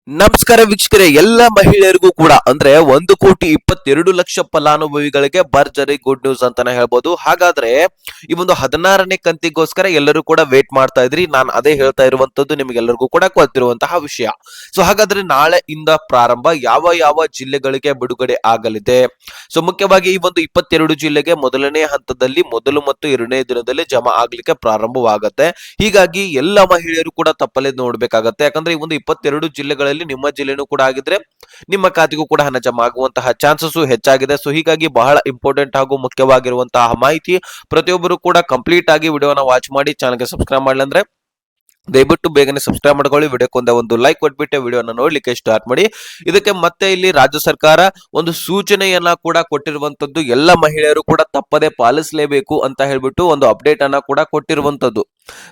ನಮಸ್ಕಾರ ವೀಕ್ಷಕರೇ, ಎಲ್ಲ ಮಹಿಳೆಯರಿಗೂ ಕೂಡ ಅಂದ್ರೆ 1,22,00,000 ಫಲಾನುಭವಿಗಳಿಗೆ ಭರ್ಜರಿ ಗುಡ್ ನ್ಯೂಸ್ ಅಂತಾನೆ ಹೇಳ್ಬೋದು. ಹಾಗಾದ್ರೆ ಈ ಒಂದು 16ನೇ ಕಂತಿಗೋಸ್ಕರ ಎಲ್ಲರೂ ಕೂಡ ವೇಟ್ ಮಾಡ್ತಾ ಇದ್ರಿ. ನಾನು ಅದೇ ಹೇಳ್ತಾ ಇರುವಂತದ್ದು ನಿಮಗೆಲ್ಲರಿಗೂ ಕೂಡ ಗೊತ್ತಿರುವಂತಹ ವಿಷಯ. ಸೊ ಹಾಗಾದ್ರೆ ನಾಳೆಯಿಂದ ಪ್ರಾರಂಭ ಯಾವ ಯಾವ ಜಿಲ್ಲೆಗಳಿಗೆ ಬಿಡುಗಡೆ ಆಗಲಿದೆ. ಸೊ ಮುಖ್ಯವಾಗಿ ಈ ಒಂದು 22 ಜಿಲ್ಲೆಗೆ ಮೊದಲನೇ ಹಂತದಲ್ಲಿ ಮೊದಲು ಮತ್ತು ಎರಡನೇ ದಿನದಲ್ಲಿ ಜಮಾ ಆಗ್ಲಿಕ್ಕೆ ಪ್ರಾರಂಭವಾಗುತ್ತೆ. ಹೀಗಾಗಿ ಎಲ್ಲ ಮಹಿಳೆಯರು ಕೂಡ ತಪ್ಪಲೆ ನೋಡ್ಬೇಕಾಗತ್ತೆ. ಯಾಕಂದ್ರೆ ಈ ಒಂದು 22 ಜಿಲ್ಲೆಗಳಲ್ಲಿ ನಿಮ್ಮ ಜಿಲ್ಲೆನೂ ಕೂಡ ಆಗಿದ್ರೆ ನಿಮ್ಮ ಖಾತೆಗೂ ಕೂಡ ಹಣ ಜಮಾ ಆಗುವಂತಹ ಚಾನ್ಸಸ್ ಹೆಚ್ಚಾಗಿದೆ. ಸೊ ಹೀಗಾಗಿ ಬಹಳ ಇಂಪಾರ್ಟೆಂಟ್ ಹಾಗೂ ಮುಖ್ಯವಾಗಿರುವಂತಹ ಮಾಹಿತಿ. ಪ್ರತಿಯೊಬ್ಬರು ಕೂಡ ಕಂಪ್ಲೀಟ್ ಆಗಿ ವಿಡಿಯೋನ ವಾಚ್ ಮಾಡಿ ಚಾನಲ್ಗೆ ಸಬ್ಸ್ಕ್ರೈಬ್ ಮಾಡಲಿ ಅಂದ್ರೆ ದಯವಿಟ್ಟು ಬೇಗನೆ ಸಬ್ಸ್ಕ್ರೈಬ್ ಮಾಡ್ಕೊಳ್ಳಿ. ವಿಡಿಯೋಕ್ಕೊಂದ ಒಂದು ಲೈಕ್ ಕೊಟ್ಬಿಟ್ಟು ವಿಡಿಯೋನ ನೋಡ್ಲಿಕ್ಕೆ ಸ್ಟಾರ್ಟ್ ಮಾಡಿ. ಇದಕ್ಕೆ ಮತ್ತೆ ಇಲ್ಲಿ ರಾಜ್ಯ ಸರ್ಕಾರ ಒಂದು ಸೂಚನೆಯನ್ನ ಕೂಡ ಕೊಟ್ಟಿರುವಂತದ್ದು, ಎಲ್ಲ ಮಹಿಳೆಯರು ಕೂಡ ತಪ್ಪದೆ ಪಾಲಿಸಲೇಬೇಕು ಅಂತ ಹೇಳ್ಬಿಟ್ಟು ಒಂದು ಅಪ್ಡೇಟ್ ಅನ್ನ ಕೂಡ ಕೊಟ್ಟಿರುವಂತದ್ದು.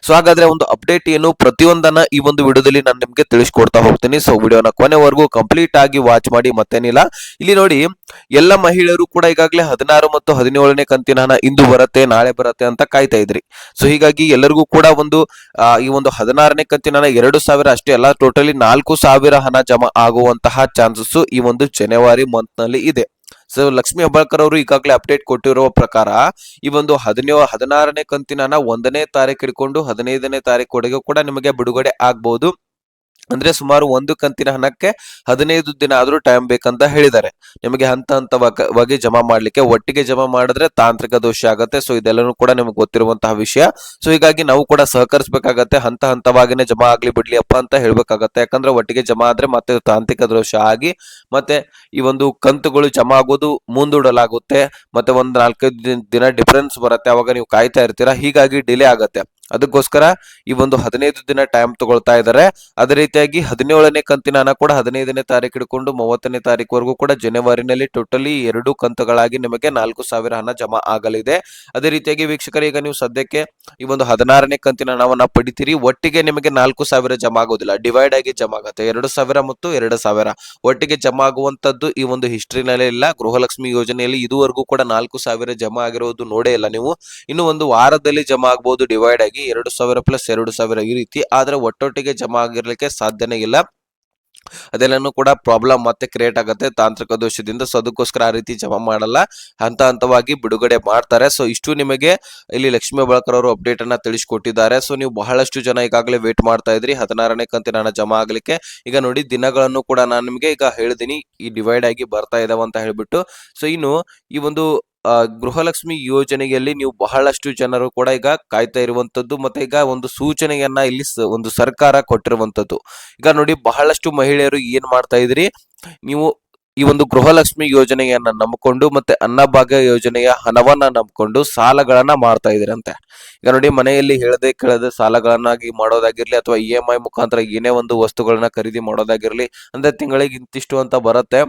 ಸೊ ಹಾಗಾದ್ರೆ ಒಂದು ಅಪ್ಡೇಟ್ ಏನು ಪ್ರತಿಯೊಂದನ್ನ ಈ ಒಂದು ವಿಡಿಯೋದಲ್ಲಿ ನಾನು ನಿಮ್ಗೆ ತಿಳಿಸ್ಕೊಡ್ತಾ ಹೋಗ್ತೀನಿ. ಸೊ ವಿಡಿಯೋನ ಕೊನೆವರೆಗೂ ಕಂಪ್ಲೀಟ್ ಆಗಿ ವಾಚ್ ಮಾಡಿ. ಮತ್ತೇನಿಲ್ಲ, ಇಲ್ಲಿ ನೋಡಿ, ಎಲ್ಲ ಮಹಿಳೆಯರು ಕೂಡ ಈಗಾಗಲೇ 16 ಮತ್ತು 17ನೇ ಕಂತಿನ ಹಣ ಇಂದು ಬರುತ್ತೆ ನಾಳೆ ಬರುತ್ತೆ ಅಂತ ಕಾಯ್ತಾ ಇದ್ರಿ. ಸೊ ಹೀಗಾಗಿ ಎಲ್ಲರಿಗೂ ಕೂಡ ಒಂದು ಈ ಒಂದು 16ನೇ ಕಂತಿನ ಹಣ 2,000 ಅಷ್ಟೇ ಅಲ್ಲ, ಟೋಟಲಿ 4,000 ಹಣ ಜಮಾ ಆಗುವಂತಹ ಚಾನ್ಸಸ್ ಈ ಒಂದು ಜನವರಿ ಮಂತ್ ನಲ್ಲಿ ಇದೆ. ಸೊ ಲಕ್ಷ್ಮಿ ಹೆಬ್ಬಾಳ್ಕರ್ ಅವರು ಈಗಾಗಲೇ ಅಪ್ಡೇಟ್ ಕೊಟ್ಟಿರುವ ಪ್ರಕಾರ ಈ ಒಂದು 16ನೇ ಕಂತಿನ ಹಣ 1ನೇ ತಾರೀಕು ಹಿಡ್ಕೊಂಡು 15ನೇ ತಾರೀಕು ಕೂಡ ನಿಮಗೆ ಬಿಡುಗಡೆ ಆಗ್ಬಹುದು. ಅಂದ್ರೆ ಸುಮಾರು ಒಂದು ಕಂತಿನ ಹಣಕ್ಕೆ 15 ದಿನ ಆದ್ರೂ ಟೈಮ್ ಬೇಕಂತ ಹೇಳಿದ್ದಾರೆ. ನಿಮಗೆ ಹಂತ ಹಂತವಾಗಿ ಜಮಾ ಮಾಡ್ಲಿಕ್ಕೆ, ಒಟ್ಟಿಗೆ ಜಮಾ ಮಾಡಿದ್ರೆ ತಾಂತ್ರಿಕ ದೋಷ ಆಗತ್ತೆ. ಸೊ ಇದೆಲ್ಲನೂ ಕೂಡ ನಿಮಗೆ ಗೊತ್ತಿರುವಂತಹ ವಿಷಯ. ಸೊ ಹೀಗಾಗಿ ನಾವು ಕೂಡ ಸಹಕರಿಸಬೇಕಾಗತ್ತೆ. ಹಂತ ಹಂತವಾಗಿನೇ ಜಮಾ ಆಗ್ಲಿ ಬಿಡ್ಲಿ ಅಪ್ಪ ಅಂತ ಹೇಳ್ಬೇಕಾಗತ್ತೆ. ಯಾಕಂದ್ರೆ ಒಟ್ಟಿಗೆ ಜಮಾ ಆದ್ರೆ ಮತ್ತೆ ತಾಂತ್ರಿಕ ದೋಷ ಆಗಿ ಮತ್ತೆ ಈ ಒಂದು ಕಂತುಗಳು ಜಮಾ ಆಗೋದು ಮುಂದೂಡಲಾಗುತ್ತೆ. ಮತ್ತೆ ಒಂದು 4-5 ದಿನ ಡಿಫರೆನ್ಸ್ ಬರುತ್ತೆ. ಅವಾಗ ನೀವು ಕಾಯ್ತಾ ಇರ್ತೀರಾ, ಹೀಗಾಗಿ ಡಿಲೇ ಆಗತ್ತೆ. ಅದಕ್ಕೋಸ್ಕರ ಈ ಒಂದು 15 ದಿನ ಟೈಮ್ ತಗೊಳ್ತಾ ಇದ್ದಾರೆ. ಅದೇ ರೀತಿಯಾಗಿ 17ನೇ ಕಂತಿನ ಹಣ ಕೂಡ 15ನೇ ತಾರೀಕು ಹಿಡ್ಕೊಂಡು 30ನೇ ತಾರೀಕುವರೆಗೂ ಕೂಡ ಜನವರಿನಲ್ಲಿ ಟೋಟಲಿ 2 ಕಂತುಗಳಾಗಿ ನಿಮಗೆ 4,000 ಹಣ ಜಮಾ ಆಗಲಿದೆ. ಅದೇ ರೀತಿಯಾಗಿ ವೀಕ್ಷಕರು, ಈಗ ನೀವು ಸದ್ಯಕ್ಕೆ ಈ ಒಂದು 16ನೇ ಕಂತಿನ ಹಣವನ್ನ ಪಡಿತೀರಿ. ಒಟ್ಟಿಗೆ ನಿಮಗೆ 4,000 ಜಮಾ ಆಗೋದಿಲ್ಲ, ಡಿವೈಡ್ ಆಗಿ ಜಮಾ ಆಗುತ್ತೆ. 2,000 ಮತ್ತು 2,000 ಒಟ್ಟಿಗೆ ಜಮಾ ಆಗುವಂತದ್ದು ಈ ಒಂದು ಹಿಸ್ಟ್ರಿನಲ್ಲೇ ಇಲ್ಲ. ಗೃಹಲಕ್ಷ್ಮಿ ಯೋಜನೆಯಲ್ಲಿ ಇದುವರೆಗೂ ಕೂಡ 4,000 ಜಮಾ ಆಗಿರೋದು ನೋಡೇ ಇಲ್ಲ ನೀವು. ಇನ್ನು ಒಂದು ವಾರದಲ್ಲಿ ಜಮಾ ಆಗಬಹುದು ಡಿವೈಡ್ ಆಗಿ 2,000 ಪ್ಲಸ್ 2,000 ಈ ರೀತಿ. ಆದ್ರೆ ಒಟ್ಟೊಟ್ಟಿಗೆ ಜಮಾ ಆಗಿರ್ಲಿಕ್ಕೆ ಸಾಧ್ಯನೇ ಇಲ್ಲ. ಅದೆಲ್ಲನೂ ಕೂಡ ಪ್ರಾಬ್ಲಮ್ ಮತ್ತೆ ಕ್ರಿಯೇಟ್ ಆಗುತ್ತೆ ತಾಂತ್ರಿಕ ದೋಷದಿಂದ. ಸೊ ಅದಕ್ಕೋಸ್ಕರ ಆ ರೀತಿ ಜಮಾ ಮಾಡಲ್ಲ, ಹಂತ ಹಂತವಾಗಿ ಬಿಡುಗಡೆ ಮಾಡ್ತಾರೆ. ಸೊ ಇಷ್ಟು ನಿಮಗೆ ಇಲ್ಲಿ ಲಕ್ಷ್ಮೀ ಹೆಬ್ಬಾಳ್ಕರ್ ಅವರು ಅಪ್ಡೇಟ್ ಅನ್ನ ತಿಳಿಸಿಕೊಟ್ಟಿದ್ದಾರೆ. ಸೊ ನೀವು ಬಹಳಷ್ಟು ಜನ ಈಗಾಗಲೇ ವೇಟ್ ಮಾಡ್ತಾ ಇದ್ರಿ 16ನೇ ಕಂತಿನ ಹಣ ಜಮಾ ಆಗ್ಲಿಕ್ಕೆ. ಈಗ ನೋಡಿ, ದಿನಗಳನ್ನು ಕೂಡ ನಾನು ನಿಮಗೆ ಈಗ ಹೇಳಿದೀನಿ, ಈ ಡಿವೈಡ್ ಆಗಿ ಬರ್ತಾ ಇದಾವ ಅಂತ ಹೇಳ್ಬಿಟ್ಟು. ಸೊ ಇನ್ನು ಈ ಒಂದು ಗೃಹಲಕ್ಷ್ಮಿ ಯೋಜನೆಯಲ್ಲಿ ನೀವು ಬಹಳಷ್ಟು ಜನರು ಕೂಡ ಈಗ ಕಾಯ್ತಾ ಇರುವಂತದ್ದು, ಮತ್ತೆ ಈಗ ಒಂದು ಸೂಚನೆಯನ್ನ ಇಲ್ಲಿ ಒಂದು ಸರ್ಕಾರ ಕೊಟ್ಟಿರುವಂತದ್ದು. ಈಗ ನೋಡಿ, ಬಹಳಷ್ಟು ಮಹಿಳೆಯರು ಏನ್ ಮಾಡ್ತಾ ಇದ್ರಿ, ನೀವು ಈ ಒಂದು ಗೃಹಲಕ್ಷ್ಮಿ ಯೋಜನೆಯನ್ನ ನಂಬಿಕೊಂಡು ಮತ್ತೆ ಅನ್ನಭಾಗ್ಯ ಯೋಜನೆಯ ಹಣವನ್ನ ನಂಬಿಕೊಂಡು ಸಾಲಗಳನ್ನ ಮಾಡ್ತಾ ಇದ್ರಂತೆ. ಈಗ ನೋಡಿ, ಮನೆಯಲ್ಲಿ ಹೇಳದೆ ಕೇಳದೆ ಸಾಲಗಳನ್ನಾಗಿ ಮಾಡೋದಾಗಿರ್ಲಿ ಅಥವಾ EMI ಮುಖಾಂತರ ಏನೇ ಒಂದು ವಸ್ತುಗಳನ್ನ ಖರೀದಿ ಮಾಡೋದಾಗಿರ್ಲಿ, ಅಂದ್ರೆ ತಿಂಗಳಿಗೆ ಇಂತಿಷ್ಟು ಅಂತ ಬರುತ್ತೆ,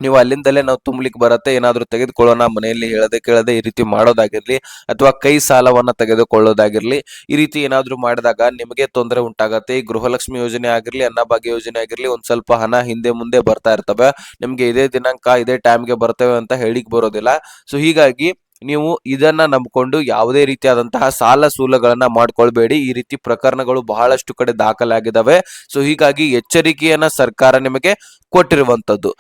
ನೀವು ಅಲ್ಲಿಂದಲೇ ನಾವು ತುಂಬಲಿಕ್ಕೆ ಬರುತ್ತೆ, ಏನಾದ್ರೂ ತೆಗೆದುಕೊಳ್ಳೋಣ ಮನೆಯಲ್ಲಿ ಹೇಳದೆ ಕೇಳದೆ ಈ ರೀತಿ ಮಾಡೋದಾಗಿರ್ಲಿ ಅಥವಾ ಕೈ ಸಾಲವನ್ನ ತೆಗೆದುಕೊಳ್ಳೋದಾಗಿರ್ಲಿ, ಈ ರೀತಿ ಏನಾದ್ರೂ ಮಾಡಿದಾಗ ನಿಮಗೆ ತೊಂದರೆ ಉಂಟಾಗತ್ತೆ. ಈ ಗೃಹಲಕ್ಷ್ಮಿ ಯೋಜನೆ ಆಗಿರ್ಲಿ ಅನ್ನಭಾಗ್ಯ ಯೋಜನೆ ಆಗಿರ್ಲಿ ಒಂದ್ ಸ್ವಲ್ಪ ಹಣ ಹಿಂದೆ ಮುಂದೆ ಬರ್ತಾ ಇರ್ತವೆ. ನಿಮ್ಗೆ ಇದೇ ದಿನಾಂಕ ಇದೇ ಟೈಮ್ಗೆ ಬರ್ತವೆ ಅಂತ ಹೇಳಿಕ್ ಬರೋದಿಲ್ಲ. ಸೊ ಹೀಗಾಗಿ ನೀವು ಇದನ್ನ ನಂಬಿಕೊಂಡು ಯಾವುದೇ ರೀತಿಯಾದಂತಹ ಸಾಲ ಸೂಲಗಳನ್ನ ಮಾಡ್ಕೊಳ್ಬೇಡಿ. ಈ ರೀತಿ ಪ್ರಕರಣಗಳು ಬಹಳಷ್ಟು ಕಡೆ ದಾಖಲಾಗಿದ್ದಾವೆ. ಸೊ ಹೀಗಾಗಿ ಎಚ್ಚರಿಕೆಯನ್ನ ಸರ್ಕಾರ ನಿಮಗೆ ಕೊಟ್ಟಿರುವಂತದ್ದು.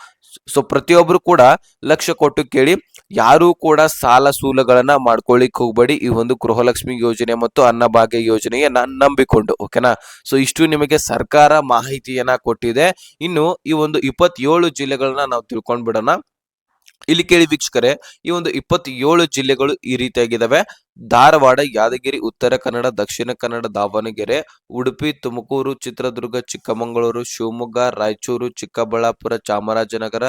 ಸೊ ಪ್ರತಿಯೊಬ್ರು ಕೂಡ ಲಕ್ಷ್ಯ ಕೊಟ್ಟು ಕೇಳಿ, ಯಾರು ಕೂಡ ಸಾಲ ಸೂಲಗಳನ್ನ ಮಾಡ್ಕೊಳ್ಳಿಕ್ ಹೋಗ್ಬೇಡಿ ಈ ಒಂದು ಗೃಹಲಕ್ಷ್ಮಿ ಯೋಜನೆ ಮತ್ತು ಅನ್ನಭಾಗ್ಯ ಯೋಜನೆಯನ್ನ ನಂಬಿಕೊಂಡು. ಓಕೆನಾ? ಸೊ ಇಷ್ಟು ನಿಮಗೆ ಸರ್ಕಾರ ಮಾಹಿತಿಯನ್ನ ಕೊಟ್ಟಿದೆ. ಇನ್ನು ಈ ಒಂದು 27 ಜಿಲ್ಲೆಗಳನ್ನ ನಾವು ತಿಳ್ಕೊಂಡ್ ಬಿಡೋಣ. ಇಲ್ಲಿ ಕೇಳಿ ವೀಕ್ಷಕರೇ, ಈ ಒಂದು 27 ಜಿಲ್ಲೆಗಳು ಈ ರೀತಿಯಾಗಿದ್ದಾವೆ: ಧಾರವಾಡ, ಯಾದಗಿರಿ, ಉತ್ತರ ಕನ್ನಡ, ದಕ್ಷಿಣ ಕನ್ನಡ, ದಾವಣಗೆರೆ, ಉಡುಪಿ, ತುಮಕೂರು, ಚಿತ್ರದುರ್ಗ, ಚಿಕ್ಕಮಗಳೂರು, ಶಿವಮೊಗ್ಗ, ರಾಯಚೂರು, ಚಿಕ್ಕಬಳ್ಳಾಪುರ, ಚಾಮರಾಜನಗರ,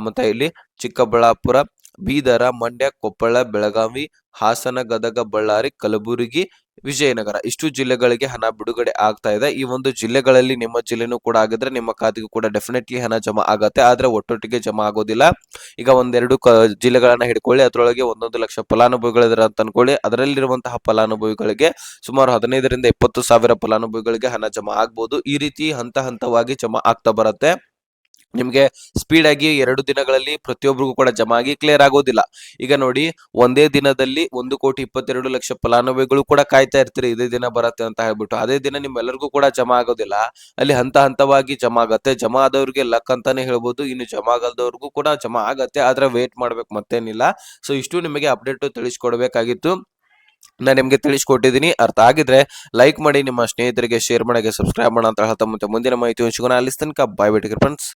ಮತ್ತೆ ಇಲ್ಲಿ ಚಿಕ್ಕಬಳ್ಳಾಪುರ, ಬೀದರ, ಮಂಡ್ಯ, ಕೊಪ್ಪಳ, ಬೆಳಗಾವಿ, ಹಾಸನ, ಗದಗ, ಬಳ್ಳಾರಿ, ಕಲಬುರಗಿ, ವಿಜಯನಗರ, ಇಷ್ಟು ಜಿಲ್ಲೆಗಳಿಗೆ ಹಣ ಬಿಡುಗಡೆ ಆಗ್ತಾ ಇದೆ. ಈ ಒಂದು ಜಿಲ್ಲೆಗಳಲ್ಲಿ ನಿಮ್ಮ ಜಿಲ್ಲೆನೂ ಕೂಡ ಆಗಿದ್ರೆ ನಿಮ್ಮ ಖಾತೆಗೂ ಕೂಡ ಡೆಫಿನೆಟ್ಲಿ ಹಣ ಜಮಾ ಆಗತ್ತೆ. ಆದ್ರೆ ಒಟ್ಟೊಟ್ಟಿಗೆ ಜಮಾ ಆಗೋದಿಲ್ಲ. ಈಗ ಒಂದೆರಡು ಜಿಲ್ಲೆಗಳನ್ನ ಹಿಡ್ಕೊಳ್ಳಿ, ಅದರೊಳಗೆ 1 ಲಕ್ಷ ಫಲಾನುಭವಿಗಳಿದ್ದಾರೆ ಅಂತ ಅನ್ಕೊಳ್ಳಿ. ಅದರಲ್ಲಿರುವಂತಹ ಫಲಾನುಭವಿಗಳಿಗೆ ಸುಮಾರು 15ರಿಂದ 20 ಸಾವಿರ ಫಲಾನುಭವಿಗಳಿಗೆ ಹಣ ಜಮಾ ಆಗ್ಬಹುದು. ಈ ರೀತಿ ಹಂತ ಹಂತವಾಗಿ ಜಮಾ ಆಗ್ತಾ ಬರುತ್ತೆ. ನಿಮ್ಗೆ ಸ್ಪೀಡ್ ಆಗಿ 2 ದಿನಗಳಲ್ಲಿ ಪ್ರತಿಯೊಬ್ಬರಿಗೂ ಕೂಡ ಜಮಾ ಆಗಿ ಕ್ಲಿಯರ್ ಆಗೋದಿಲ್ಲ. ಈಗ ನೋಡಿ, ಒಂದೇ ದಿನದಲ್ಲಿ 1,22,00,000 ಫಲಾನುಭವಿಗಳು ಕೂಡ ಕಾಯ್ತಾ ಇರ್ತೀರಿ ಇದೇ ದಿನ ಬರುತ್ತೆ ಅಂತ ಹೇಳ್ಬಿಟ್ಟು. ಅದೇ ದಿನ ನಿಮ್ಮೆಲ್ಲರಿಗೂ ಕೂಡ ಜಮಾ ಆಗೋದಿಲ್ಲ. ಅಲ್ಲಿ ಹಂತ ಹಂತವಾಗಿ ಜಮಾ ಆಗತ್ತೆ. ಜಮಾ ಆದವ್ರಿಗೆ ಲಕ್ ಅಂತಾನೆ ಹೇಳ್ಬೋದು. ಇನ್ನು ಜಮಾ ಆಗಲ್ದವ್ರಿಗೂ ಕೂಡ ಜಮಾ ಆಗತ್ತೆ, ಆದ್ರೆ ವೇಟ್ ಮಾಡ್ಬೇಕು, ಮತ್ತೇನಿಲ್ಲ. ಸೊ ಇಷ್ಟು ನಿಮಗೆ ಅಪ್ಡೇಟ್ ತಿಳಿಸ್ಕೊಡ್ಬೇಕಾಗಿತ್ತು. ನಾನು ನಿಮ್ಗೆ ತಿಳಿಸ್ಕೊಟ್ಟಿದ್ದೀನಿ. ಅರ್ಥ ಆಗಿದ್ರೆ ಲೈಕ್ ಮಾಡಿ, ನಿಮ್ಮ ಸ್ನೇಹಿತರಿಗೆ ಶೇರ್ ಮಾಡಿ, ಸಬ್ಸ್ಕ್ರೈಬ್ ಮಾಡ ಅಂತ ಹೇಳ್ತಾ ಮತ್ತೆ ಮುಂದಿನ ಮಾಹಿತಿ ಹಂಚ್ಕೋಣ. ಅಲ್ಲಿ ತನಕ ಬಾಯ್ ಬಿಟ್ಟಿಗೆ ಫ್ರೆಂಡ್ಸ್.